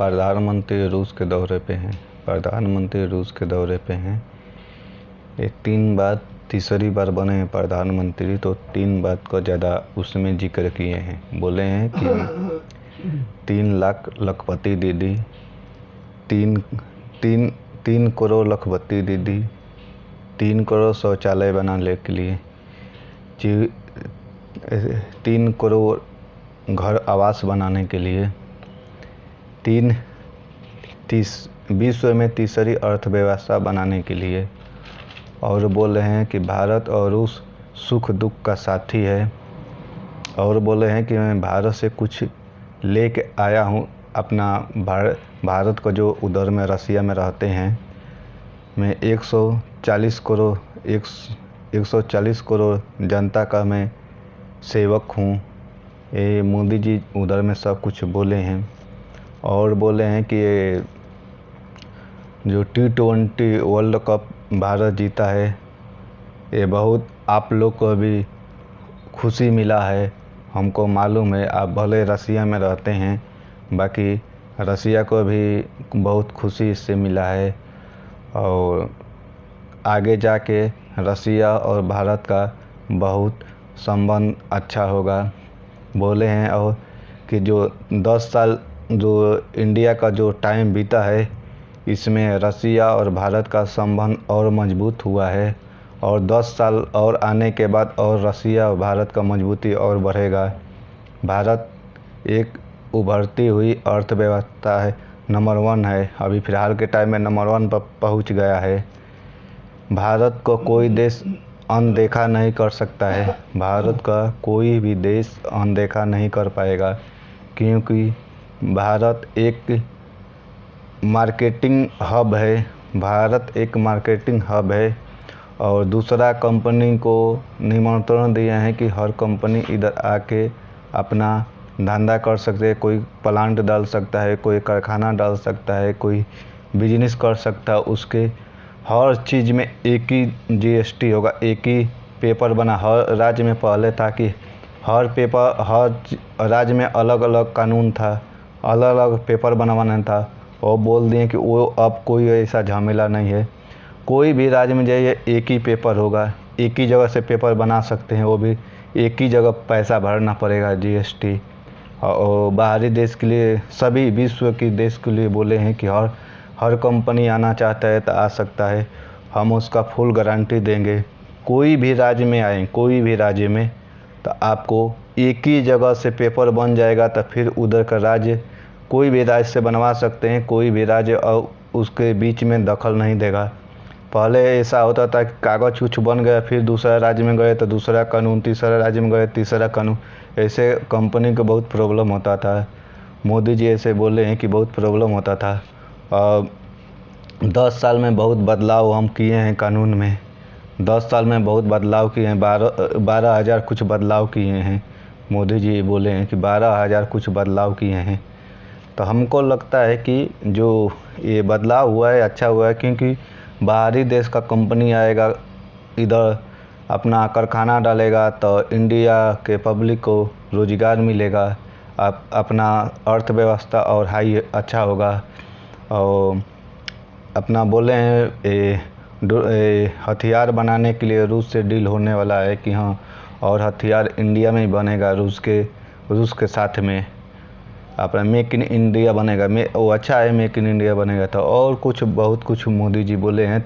प्रधानमंत्री रूस के दौरे पे हैं। प्रधानमंत्री रूस के दौरे पे हैं। ये 3 बात तीसरी बार बने हैं प्रधानमंत्री, तो 3 बात को ज़्यादा उसमें जिक्र किए हैं। बोले हैं कि 3 लाख लखपति दीदी, 3 करोड़ लखपति दीदी, 3 करोड़ शौचालय बनाने के लिए, 3 करोड़ घर आवास बनाने के लिए, विश्व में तीसरी अर्थव्यवस्था बनाने के लिए, और बोल रहे हैं कि भारत और रूस सुख दुख का साथी है। और बोले हैं कि मैं भारत से कुछ लेके आया हूँ, अपना भारत को जो उधर में रसिया में रहते हैं, मैं 140 करोड़ जनता का मैं सेवक हूँ। ये मोदी जी उधर में सब कुछ बोले हैं। और बोले हैं कि ये जो T20 वर्ल्ड कप भारत जीता है, ये बहुत आप लोग को भी खुशी मिला है। हमको मालूम है, आप भले रसिया में रहते हैं, बाकी रसिया को भी बहुत खुशी इससे मिला है। और आगे जाके रसिया और भारत का बहुत संबंध अच्छा होगा बोले हैं। और कि जो 10 साल जो इंडिया का जो टाइम बीता है, इसमें रसिया और भारत का संबंध और मजबूत हुआ है। और 10 साल और आने के बाद और रसिया और भारत का मजबूती और बढ़ेगा। भारत एक उभरती हुई अर्थव्यवस्था है, नंबर 1 है। अभी फ़िलहाल के टाइम में नंबर 1 पर पहुंच गया है। भारत को कोई देश अनदेखा नहीं कर सकता है। भारत का कोई भी देश अनदेखा नहीं कर पाएगा, क्योंकि भारत एक मार्केटिंग हब है। भारत एक मार्केटिंग हब है। और दूसरा कंपनी को निमंत्रण दिए हैं कि हर कंपनी इधर आके अपना धंधा कर सकते हैं। कोई प्लांट डाल सकता है, कोई कारखाना डाल सकता है, कोई बिजनेस कर सकता है। उसके हर चीज़ में एक ही GST होगा, एक ही पेपर बना। हर राज्य में पहले था कि हर राज्य में अलग अलग कानून था, अलग अलग पेपर बनवाना था। और बोल दिए कि वो अब कोई ऐसा झमेला नहीं है। कोई भी राज्य में जाइए, एक ही पेपर होगा, एक ही जगह से पेपर बना सकते हैं। वो भी एक ही जगह पैसा भरना पड़ेगा GST। और बाहरी देश के लिए, सभी विश्व के देश के लिए बोले हैं कि हर कंपनी आना चाहता है तो आ सकता है, हम उसका फुल गारंटी देंगे। कोई भी राज्य में आए, कोई भी राज्य में, तो आपको एक ही जगह से पेपर बन जाएगा। तो फिर उधर का राज्य कोई भी राज्य से बनवा सकते हैं। कोई भी राज्य और उसके बीच में दखल नहीं देगा। पहले ऐसा होता था कि कागज़ कुछ बन गया, फिर दूसरा राज्य में गए तो दूसरा कानून, तीसरा राज्य में गए तीसरा कानून। ऐसे कंपनी को बहुत प्रॉब्लम होता था। मोदी जी ऐसे बोले हैं कि बहुत प्रॉब्लम होता था। 10 साल में बहुत बदलाव हम किए हैं कानून में। 10 साल में बहुत बदलाव किए हैं। 12,000 कुछ बदलाव किए हैं। मोदी जी बोले हैं कि 12,000 कुछ बदलाव किए हैं। तो हमको लगता है कि जो ये बदलाव हुआ है अच्छा हुआ है, क्योंकि बाहरी देश का कंपनी आएगा, इधर अपना कारखाना डालेगा, तो इंडिया के पब्लिक को रोज़गार मिलेगा। अपना अर्थव्यवस्था और हाई अच्छा होगा। और अपना बोले हैं हथियार बनाने के लिए रूस से डील होने वाला है कि हाँ, और हथियार इंडिया में ही बनेगा। रूस के साथ में अपना मेक इन इंडिया बनेगा। वो अच्छा है, मेक इन इंडिया बनेगा। तो और कुछ बहुत कुछ मोदी जी बोले हैं।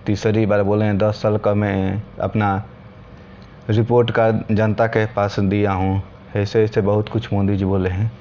तीसरी बार बोले हैं 10 साल का मैं अपना रिपोर्ट का जनता के पास दिया हूँ। ऐसे बहुत कुछ मोदी जी बोले हैं।